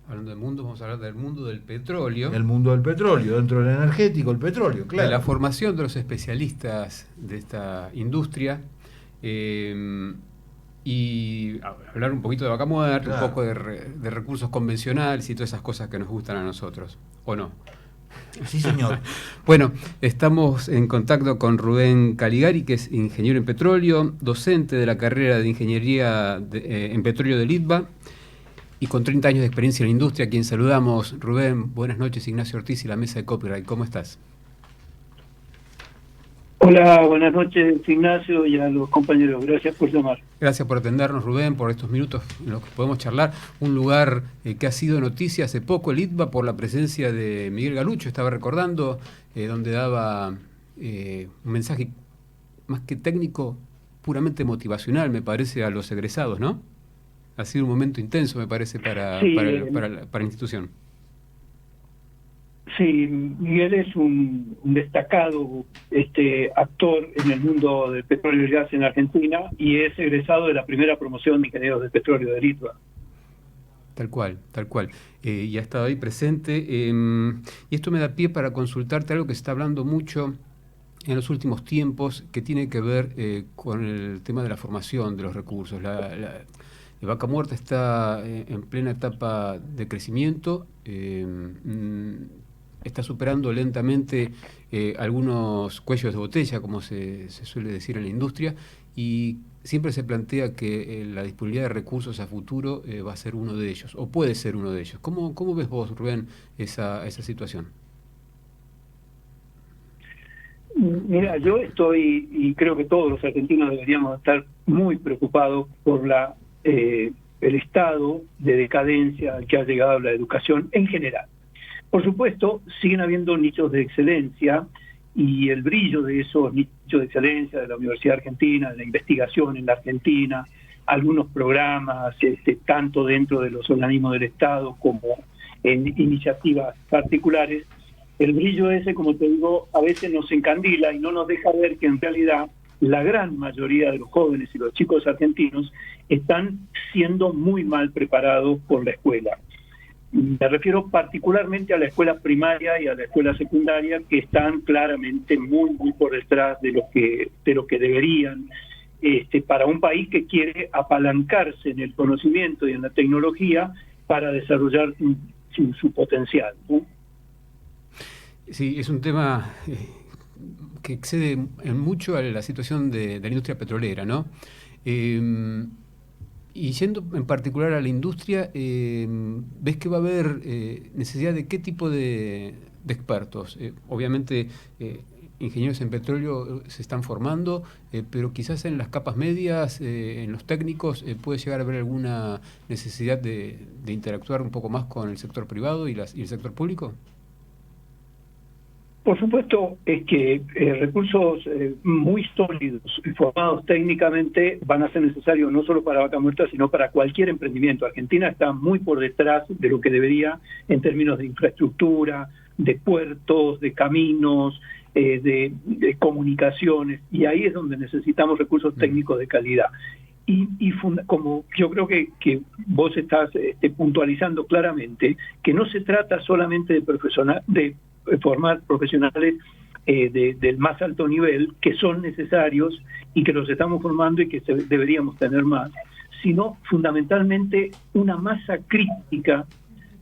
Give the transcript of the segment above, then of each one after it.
Hablando de mundo, vamos a hablar del mundo del petróleo. El mundo del petróleo, dentro del energético, el petróleo, claro. De la formación de los especialistas de esta industria. Y hablar un poquito de vaca muerta, Claro. un poco de recursos convencionales y todas esas cosas que nos gustan a nosotros, ¿o no? Sí, señor. Bueno, estamos en contacto con Rubén Caligari, que es ingeniero en petróleo, docente de la carrera de ingeniería en petróleo del ITBA y con 30 años de experiencia en la industria, a quien saludamos. Rubén, buenas noches. Ignacio Ortiz y la mesa de Copyright, ¿cómo estás? Hola, buenas noches, Ignacio, y a los compañeros. Gracias por llamar. Gracias por atendernos, Rubén, por estos minutos en los que podemos charlar. Un lugar que ha sido noticia hace poco, el ITBA, por la presencia de Miguel Galucho, estaba recordando, donde daba un mensaje más que técnico, puramente motivacional, me parece, a los egresados, ¿no? Ha sido un momento intenso, me parece, para la institución. Sí, Miguel es un destacado actor en el mundo del petróleo y gas en Argentina y es egresado de la primera promoción de ingenieros de petróleo del ITBA. Tal cual, tal cual. Y ha estado ahí presente. Y esto me da pie para consultarte algo que se está hablando mucho en los últimos tiempos, que tiene que ver con el tema de la formación de los recursos. La Vaca Muerta está en plena etapa de crecimiento. Está superando lentamente algunos cuellos de botella, como se suele decir en la industria, y siempre se plantea que la disponibilidad de recursos a futuro va a ser uno de ellos, o puede ser uno de ellos. ¿Cómo ves vos, Rubén, esa situación? Mira, yo estoy, y creo que todos los argentinos deberíamos estar muy preocupados por el estado de decadencia al que ha llegado la educación en general. Por supuesto, siguen habiendo nichos de excelencia y el brillo de esos nichos de excelencia de la Universidad Argentina, de la investigación en la Argentina, algunos programas, tanto dentro de los organismos del Estado como en iniciativas particulares. El brillo ese, como te digo, a veces nos encandila y no nos deja ver que en realidad la gran mayoría de los jóvenes y los chicos argentinos están siendo muy mal preparados por la escuela. Me refiero particularmente a la escuela primaria y a la escuela secundaria, que están claramente muy por detrás de lo que deberían, para un país que quiere apalancarse en el conocimiento y en la tecnología para desarrollar su potencial, ¿no? Sí, es un tema que excede en mucho a la situación de la industria petrolera, ¿no? Y yendo en particular a la industria, ¿ves que va a haber necesidad de qué tipo de expertos? Obviamente, ingenieros en petróleo se están formando, pero quizás en las capas medias, en los técnicos, puede llegar a haber alguna necesidad de interactuar un poco más con el sector privado y el sector público. Por supuesto, es que recursos muy sólidos y formados técnicamente van a ser necesarios no solo para Vaca Muerta, sino para cualquier emprendimiento. Argentina está muy por detrás de lo que debería en términos de infraestructura, de puertos, de caminos, de comunicaciones, y ahí es donde necesitamos recursos técnicos de calidad. Como yo creo que vos estás puntualizando claramente, que no se trata solamente de formar profesionales del más alto nivel, que son necesarios y que los estamos formando y que deberíamos tener más, sino fundamentalmente una masa crítica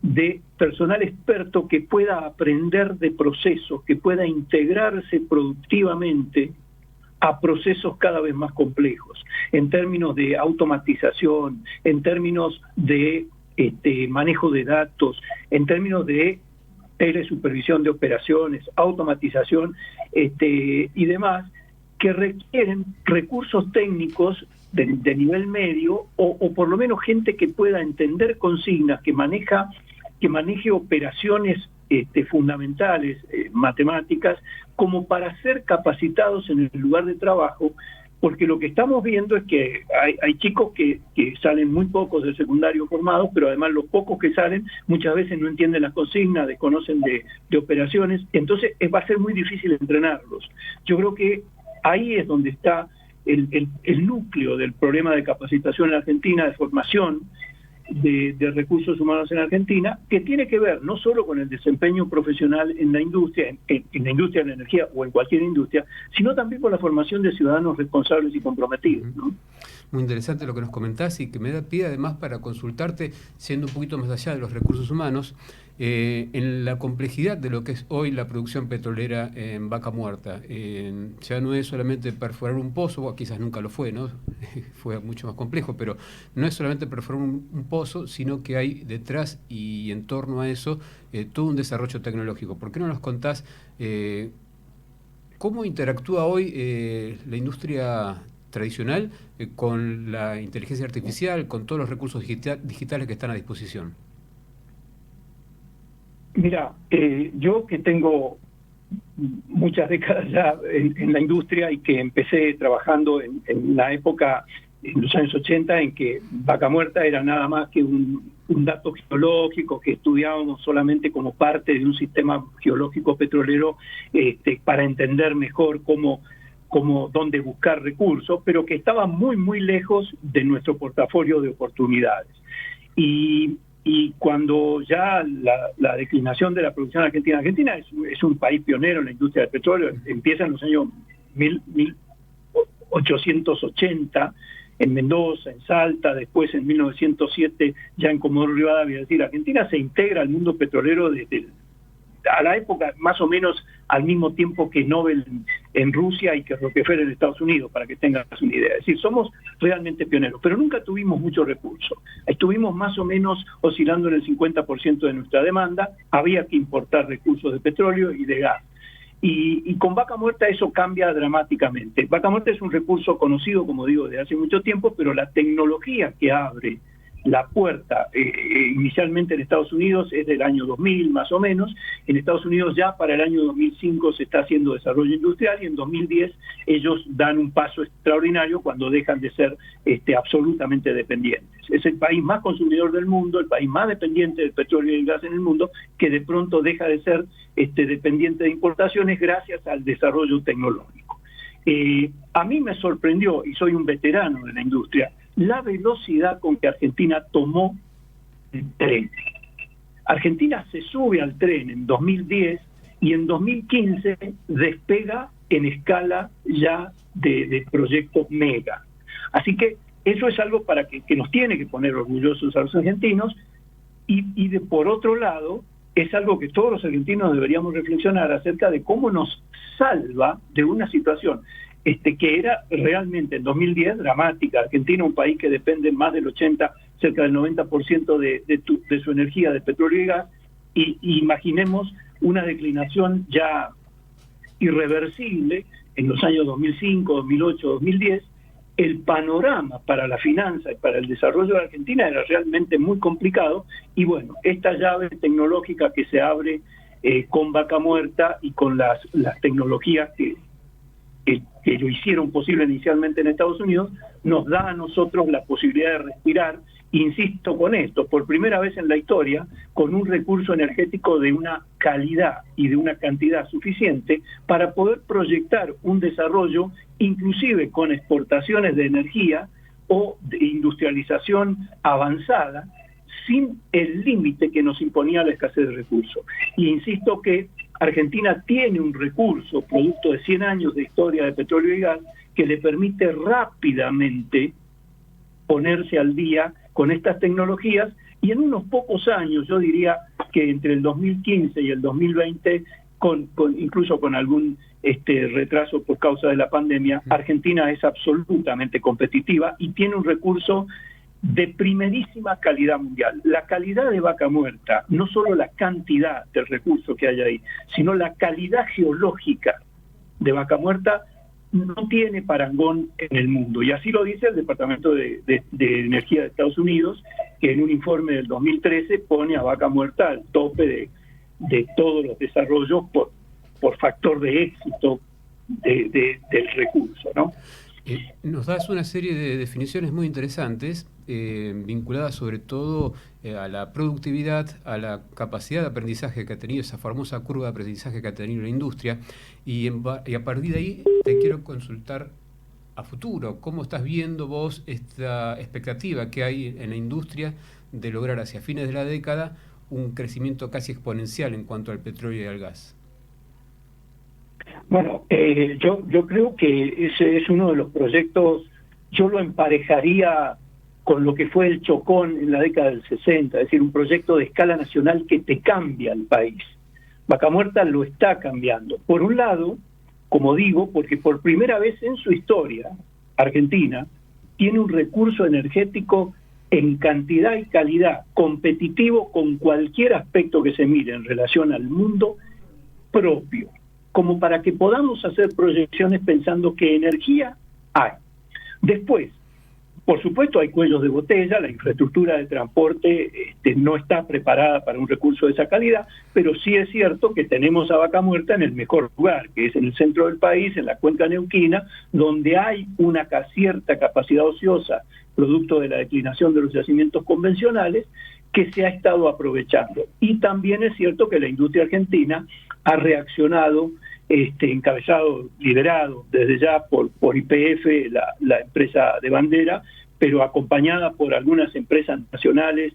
de personal experto que pueda aprender de procesos, que pueda integrarse productivamente a procesos cada vez más complejos, en términos de automatización, en términos de manejo de datos, en términos de telesupervisión de operaciones, automatización y demás, que requieren recursos técnicos de nivel medio o por lo menos gente que pueda entender consignas, que maneje operaciones fundamentales, matemáticas, como para ser capacitados en el lugar de trabajo, porque lo que estamos viendo es que hay chicos que salen muy pocos del secundario formados, pero además los pocos que salen muchas veces no entienden las consignas, desconocen de operaciones, entonces va a ser muy difícil entrenarlos. Yo creo que ahí es donde está el núcleo del problema de capacitación en la Argentina, de formación, de recursos humanos en Argentina, que tiene que ver no solo con el desempeño profesional en la industria, en la industria de la energía o en cualquier industria, sino también con la formación de ciudadanos responsables y comprometidos, ¿no? Muy interesante lo que nos comentás y que me da pie además para consultarte, siendo un poquito más allá de los recursos humanos, en la complejidad de lo que es hoy la producción petrolera en Vaca Muerta. Ya no es solamente perforar un pozo, o quizás nunca lo fue, ¿no? Fue mucho más complejo, pero no es solamente perforar un pozo, sino que hay detrás y en torno a eso todo un desarrollo tecnológico. ¿Por qué no nos contás cómo interactúa hoy la industria tradicional con la inteligencia artificial, con todos los recursos digitales que están a disposición? Mira, yo que tengo muchas décadas ya en la industria y que empecé trabajando en la época, en los años 80, en que Vaca Muerta era nada más que un dato geológico que estudiábamos solamente como parte de un sistema geológico petrolero para entender mejor dónde buscar recursos, pero que estaba muy, muy lejos de nuestro portafolio de oportunidades. Y cuando ya la declinación de la producción argentina es un país pionero en la industria del petróleo, empieza en los años 1880 en Mendoza, en Salta, después en 1907 ya en Comodoro Rivadavia. Es decir, Argentina se integra al mundo petrolero a la época más o menos al mismo tiempo que Nobel en Rusia y que Rockefeller en Estados Unidos, para que tengas una idea. Es decir, somos realmente pioneros, pero nunca tuvimos muchos recursos. Estuvimos más o menos oscilando en el 50% de nuestra demanda. Había que importar recursos de petróleo y de gas. Y con Vaca Muerta eso cambia dramáticamente. Vaca Muerta es un recurso conocido, como digo, de hace mucho tiempo, pero la tecnología que abre la puerta inicialmente en Estados Unidos es del año 2000 más o menos. En Estados Unidos ya para el año 2005 se está haciendo desarrollo industrial y en 2010 ellos dan un paso extraordinario cuando dejan de ser absolutamente dependientes. Es el país más consumidor del mundo, el país más dependiente del petróleo y el gas en el mundo, que de pronto deja de ser dependiente de importaciones gracias al desarrollo tecnológico. A mí me sorprendió, y soy un veterano de la industria, la velocidad con que Argentina tomó el tren. Argentina se sube al tren en 2010 y en 2015 despega en escala ya de proyectos mega. Así que eso es algo para que nos tiene que poner orgullosos a los argentinos y por otro lado es algo que todos los argentinos deberíamos reflexionar acerca de cómo nos salva de una situación que era realmente en 2010 dramática. Argentina, un país que depende más del 80, cerca del 90% de su energía de petróleo y gas, y imaginemos una declinación ya irreversible en los años 2005, 2008, 2010. El panorama para la finanza y para el desarrollo de Argentina era realmente muy complicado, y bueno, esta llave tecnológica que se abre con Vaca Muerta y con las tecnologías que lo hicieron posible inicialmente en Estados Unidos, nos da a nosotros la posibilidad de respirar, insisto con esto, por primera vez en la historia, con un recurso energético de una calidad y de una cantidad suficiente para poder proyectar un desarrollo, inclusive con exportaciones de energía o de industrialización avanzada, sin el límite que nos imponía la escasez de recursos. Y insisto que Argentina tiene un recurso, producto de 100 años de historia de petróleo y gas, que le permite rápidamente ponerse al día con estas tecnologías, y en unos pocos años, yo diría que entre el 2015 y el 2020, incluso con algún retraso por causa de la pandemia, Argentina es absolutamente competitiva y tiene un recurso de primerísima calidad mundial. La calidad de Vaca Muerta, no solo la cantidad del recurso que hay ahí, sino la calidad geológica de Vaca Muerta no tiene parangón en el mundo. Y así lo dice el Departamento de Energía de Estados Unidos, que en un informe del 2013 pone a Vaca Muerta al tope de todos los desarrollos por factor de éxito del recurso, ¿no? Nos das una serie de definiciones muy interesantes, vinculadas sobre todo a la productividad, a la capacidad de aprendizaje que ha tenido, esa famosa curva de aprendizaje que ha tenido la industria, y a partir de ahí te quiero consultar a futuro, ¿cómo estás viendo vos esta expectativa que hay en la industria de lograr hacia fines de la década un crecimiento casi exponencial en cuanto al petróleo y al gas? Bueno, yo creo que ese es uno de los proyectos, yo lo emparejaría con lo que fue el Chocón en la década del 60, es decir, un proyecto de escala nacional que te cambia el país. Vaca Muerta lo está cambiando. Por un lado, como digo, porque por primera vez en su historia, Argentina tiene un recurso energético en cantidad y calidad competitivo con cualquier aspecto que se mire en relación al mundo propio, como para que podamos hacer proyecciones pensando que energía hay. Después, por supuesto, hay cuellos de botella, la infraestructura de transporte no está preparada para un recurso de esa calidad, pero sí es cierto que tenemos a Vaca Muerta en el mejor lugar, que es en el centro del país, en la cuenca neuquina, donde hay una cierta capacidad ociosa, producto de la declinación de los yacimientos convencionales, que se ha estado aprovechando. Y también es cierto que la industria argentina ha reaccionado, encabezado, liderado desde ya por YPF, la empresa de bandera, pero acompañada por algunas empresas nacionales.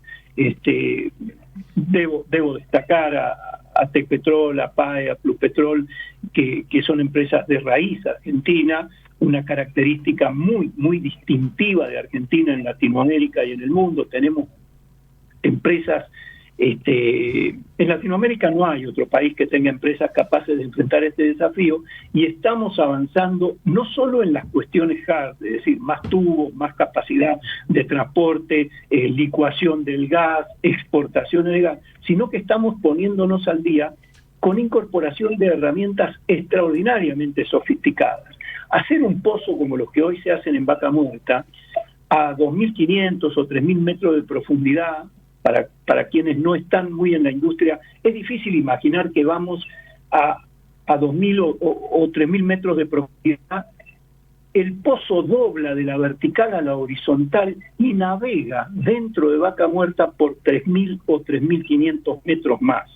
Debo destacar a Tecpetrol, a PAE, a Pluspetrol, que son empresas de raíz argentina, una característica muy, muy distintiva de Argentina en Latinoamérica y en el mundo. Tenemos empresas, en Latinoamérica no hay otro país que tenga empresas capaces de enfrentar este desafío, y estamos avanzando no solo en las cuestiones hard, es decir, más tubos, más capacidad de transporte, licuación del gas, exportaciones de gas, sino que estamos poniéndonos al día con incorporación de herramientas extraordinariamente sofisticadas. Hacer un pozo como los que hoy se hacen en Vaca Muerta, a 2.500 o 3.000 metros de profundidad, para quienes no están muy en la industria, es difícil imaginar que vamos a 2.000 o 3.000 metros de profundidad. El pozo dobla de la vertical a la horizontal y navega dentro de Vaca Muerta por 3.000 o 3.500 metros más.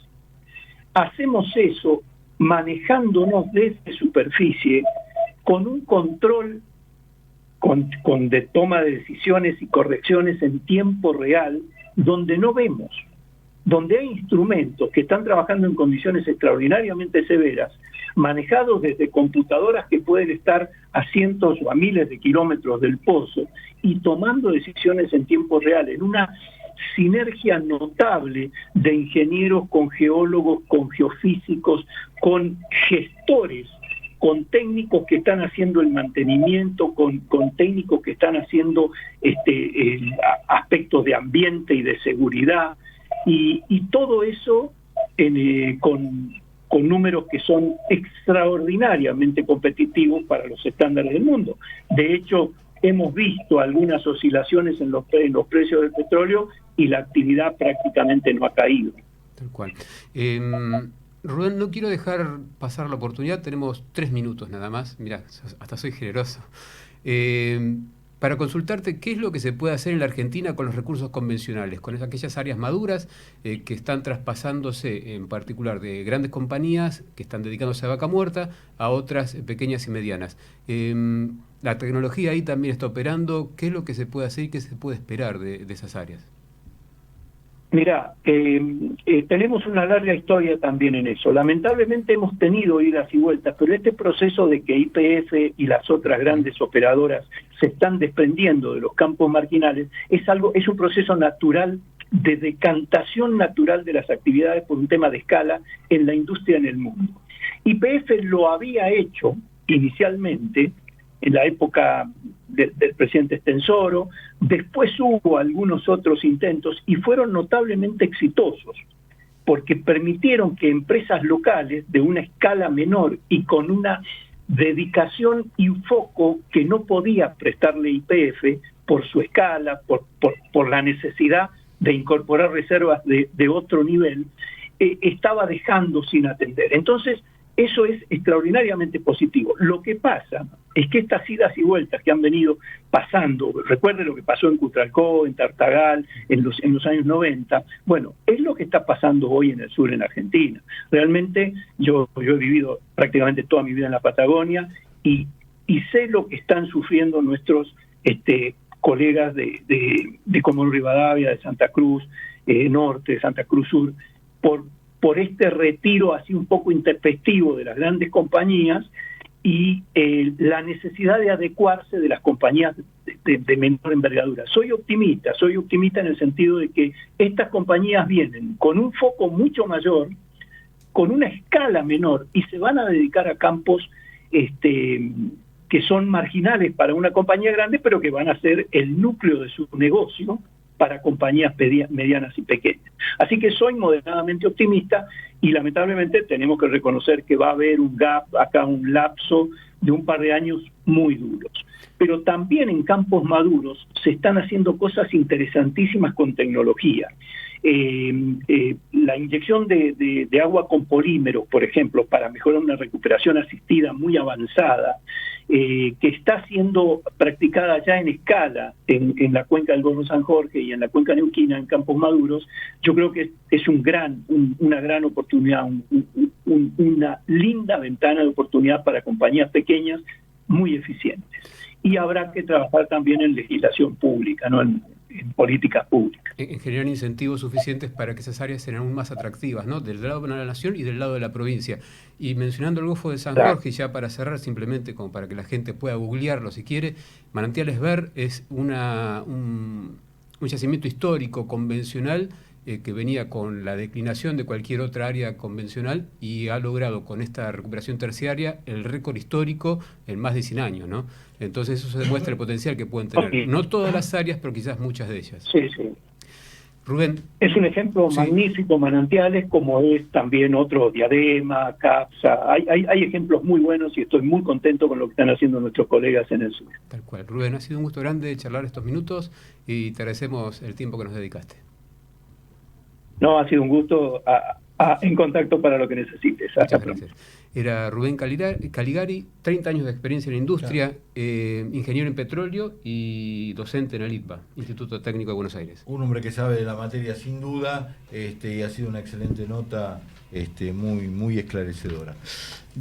Hacemos eso manejándonos desde superficie con un control de toma de decisiones y correcciones en tiempo real, donde no vemos, donde hay instrumentos que están trabajando en condiciones extraordinariamente severas, manejados desde computadoras que pueden estar a cientos o a miles de kilómetros del pozo y tomando decisiones en tiempo real, en una sinergia notable de ingenieros con geólogos, con geofísicos, con gestores, con técnicos que están haciendo el mantenimiento, con técnicos que están haciendo aspectos de ambiente y de seguridad, y todo eso con números que son extraordinariamente competitivos para los estándares del mundo. De hecho, hemos visto algunas oscilaciones en los precios del petróleo y la actividad prácticamente no ha caído. Tal cual. Rubén, no quiero dejar pasar la oportunidad, tenemos 3 minutos nada más, mirá, hasta soy generoso, para consultarte qué es lo que se puede hacer en la Argentina con los recursos convencionales, con aquellas áreas maduras que están traspasándose en particular de grandes compañías que están dedicándose a Vaca Muerta a otras pequeñas y medianas. La tecnología ahí también está operando, ¿qué es lo que se puede hacer y qué se puede esperar de esas áreas? Mira, tenemos una larga historia también en eso. Lamentablemente hemos tenido idas y vueltas, pero este proceso de que YPF y las otras grandes operadoras se están desprendiendo de los campos marginales es un proceso natural de decantación natural de las actividades por un tema de escala en la industria en el mundo. YPF lo había hecho inicialmente en la época del presidente Stensoro, después hubo algunos otros intentos y fueron notablemente exitosos, porque permitieron que empresas locales de una escala menor y con una dedicación y un foco que no podía prestarle YPF por su escala, por la necesidad de incorporar reservas de otro nivel, estaba dejando sin atender. Entonces, eso es extraordinariamente positivo. Lo que pasa es que estas idas y vueltas que han venido pasando, recuerde lo que pasó en Cutralcó, en Tartagal, en los años 90, bueno, es lo que está pasando hoy en el sur, en Argentina. Realmente yo he vivido prácticamente toda mi vida en la Patagonia y sé lo que están sufriendo nuestros colegas de Comodoro Rivadavia, de Santa Cruz Norte, de Santa Cruz Sur, por este retiro así un poco intempestivo de las grandes compañías y la necesidad de adecuarse de las compañías de menor envergadura. Soy optimista en el sentido de que estas compañías vienen con un foco mucho mayor, con una escala menor, y se van a dedicar a campos que son marginales para una compañía grande, pero que van a ser el núcleo de su negocio para compañías medianas y pequeñas. Así que soy moderadamente optimista y lamentablemente tenemos que reconocer que va a haber un gap, acá un lapso de un par de años muy duros. Pero también en campos maduros se están haciendo cosas interesantísimas con tecnología. La inyección de agua con polímeros, por ejemplo, para mejorar una recuperación asistida muy avanzada, que está siendo practicada ya en escala en la cuenca del Golfo San Jorge y en la cuenca neuquina en campos maduros, yo creo que es una gran oportunidad, una linda ventana de oportunidad para compañías pequeñas muy eficientes. Y habrá que trabajar también en legislación pública, ¿no? En políticas públicas. En generar incentivos suficientes para que esas áreas sean aún más atractivas, ¿no? Del lado de la nación y del lado de la provincia. Y mencionando el Golfo de San Jorge, ya para cerrar, simplemente como para que la gente pueda googlearlo si quiere, Manantiales Ver es un yacimiento histórico convencional que venía con la declinación de cualquier otra área convencional y ha logrado con esta recuperación terciaria el récord histórico en más de 100 años, ¿no? Entonces eso se demuestra el potencial que pueden tener. No todas las áreas, pero quizás muchas de ellas. Sí, sí. Rubén. Es un ejemplo magnífico, Manantiales, como es también otro Diadema, CAPSA. Hay ejemplos muy buenos y estoy muy contento con lo que están haciendo nuestros colegas en el sur. Tal cual. Rubén, ha sido un gusto grande charlar estos minutos y te agradecemos el tiempo que nos dedicaste. No, ha sido un gusto en contacto para lo que necesites. Muchas gracias. Era Rubén Caligari, 30 años de experiencia en la industria, ingeniero en petróleo y docente en el ITBA, Instituto Técnico de Buenos Aires. Un hombre que sabe de la materia sin duda, y ha sido una excelente nota, muy esclarecedora.